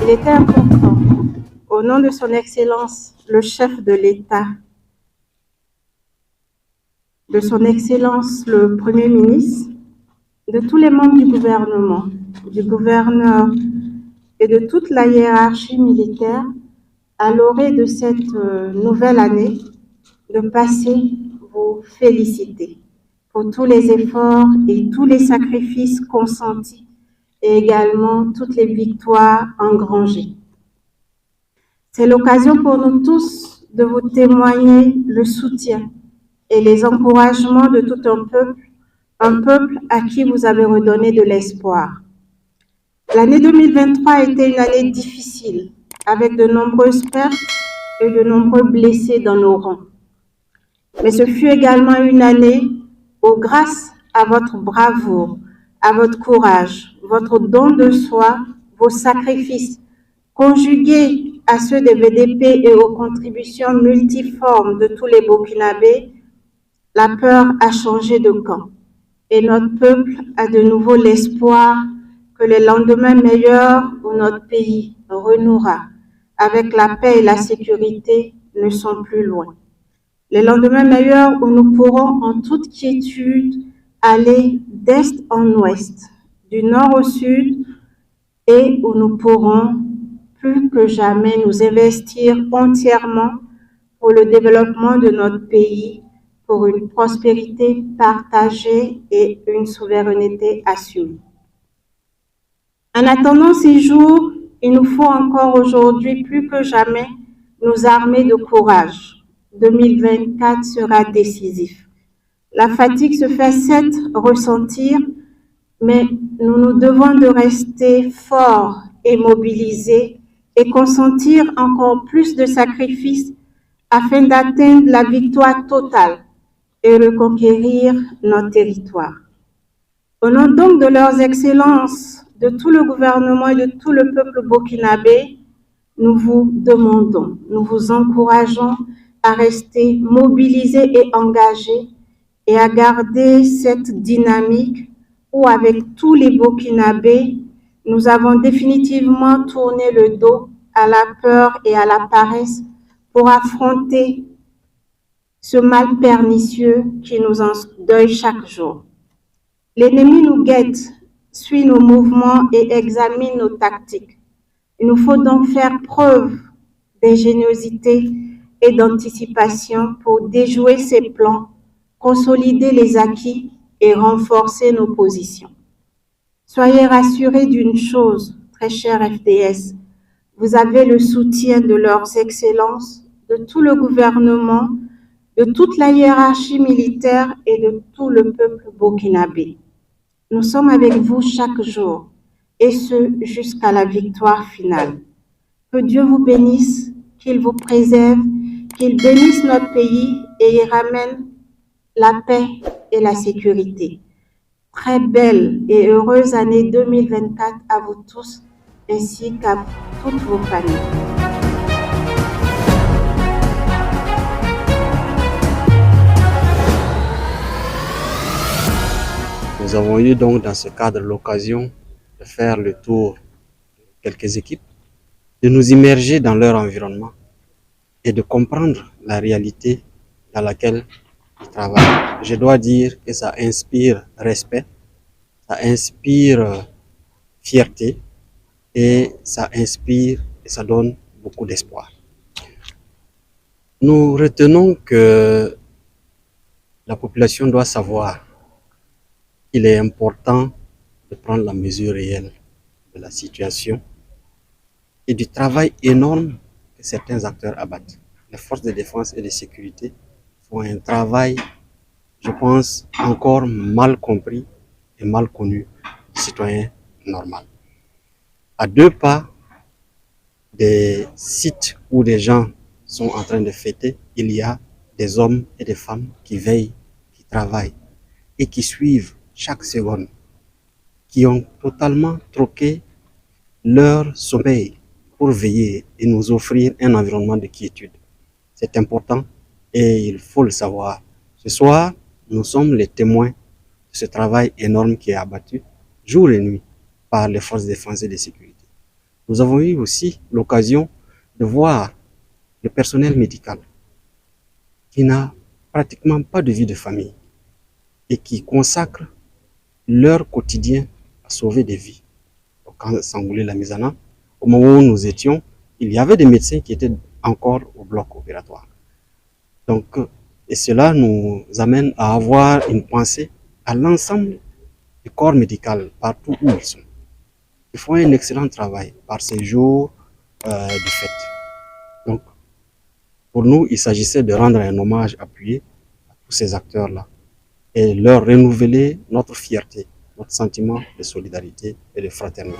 Il était important, au nom de son Excellence, le chef de l'État, de son Excellence, le Premier ministre, de tous les membres du gouvernement, du gouverneur et de toute la hiérarchie militaire, à l'orée de cette nouvelle année, de passer vous féliciter pour tous les efforts et tous les sacrifices consentis et également toutes les victoires engrangées. C'est l'occasion pour nous tous de vous témoigner le soutien et les encouragements de tout un peuple à qui vous avez redonné de l'espoir. L'année 2023 a été une année difficile, avec de nombreuses pertes et de nombreux blessés dans nos rangs. Mais ce fut également une année où, grâce à votre bravoure, à votre courage, votre don de soi, vos sacrifices, conjugués à ceux des VDP et aux contributions multiformes de tous les Burkinabés, la peur a changé de camp et notre peuple a de nouveau l'espoir que les lendemains meilleurs où notre pays renouera avec la paix et la sécurité ne sont plus loin. Les lendemains meilleurs où nous pourrons en toute quiétude aller d'est en ouest, du nord au sud, et où nous pourrons plus que jamais nous investir entièrement pour le développement de notre pays, pour une prospérité partagée et une souveraineté assumée. En attendant ces jours, il nous faut encore aujourd'hui plus que jamais nous armer de courage. 2024 sera décisif. La fatigue se fait certes ressentir, mais nous devons de rester forts et mobilisés et consentir encore plus de sacrifices afin d'atteindre la victoire totale et reconquérir notre territoire. Au nom donc de leurs excellences, de tout le gouvernement et de tout le peuple burkinabé, nous vous demandons, nous vous encourageons à rester mobilisés et engagés et à garder cette dynamique où, avec tous les Burkinabés, nous avons définitivement tourné le dos à la peur et à la paresse pour affronter ce mal pernicieux qui nous endeuille chaque jour. L'ennemi nous guette, suit nos mouvements et examine nos tactiques. Il nous faut donc faire preuve d'ingéniosité et d'anticipation pour déjouer ses plans, consolider les acquis et renforcer nos positions. Soyez rassurés d'une chose, très cher FDS, vous avez le soutien de leurs excellences, de tout le gouvernement, de toute la hiérarchie militaire et de tout le peuple burkinabé. Nous sommes avec vous chaque jour, et ce jusqu'à la victoire finale. Que Dieu vous bénisse, qu'il vous préserve, qu'il bénisse notre pays et y ramène la paix et la sécurité. Très belle et heureuse année 2024 à vous tous, ainsi qu'à toutes vos familles. Nous avons eu donc dans ce cadre l'occasion de faire le tour de quelques équipes, de nous immerger dans leur environnement et de comprendre la réalité dans laquelle ils travaillent. Je dois dire que ça inspire respect, ça inspire fierté et ça inspire et ça donne beaucoup d'espoir. Nous retenons que la population doit savoir qu'il est important de prendre la mesure réelle de la situation et du travail énorme que certains acteurs abattent. Les forces de défense et de sécurité font un travail, je pense, encore mal compris et mal connu du citoyen normal. À 2 pas des sites où des gens sont en train de fêter, il y a des hommes et des femmes qui veillent, qui travaillent et qui suivent chaque seconde, qui ont totalement troqué leur sommeil pour veiller et nous offrir un environnement de quiétude. C'est important et il faut le savoir. Ce soir, nous sommes les témoins de ce travail énorme qui est abattu jour et nuit par les forces de défense et de sécurité. Nous avons eu aussi l'occasion de voir le personnel médical qui n'a pratiquement pas de vie de famille et qui consacre leur quotidien à sauver des vies. Quand Sangoulé Lamizana, au moment où nous étions, il y avait des médecins qui étaient encore au bloc opératoire. Donc, et cela nous amène à avoir une pensée à l'ensemble du corps médical, partout où ils sont. Ils font un excellent travail par ces jours de fête. Donc, pour nous, il s'agissait de rendre un hommage appuyé à tous ces acteurs-là et leur renouveler notre fierté, notre sentiment de solidarité et de fraternité.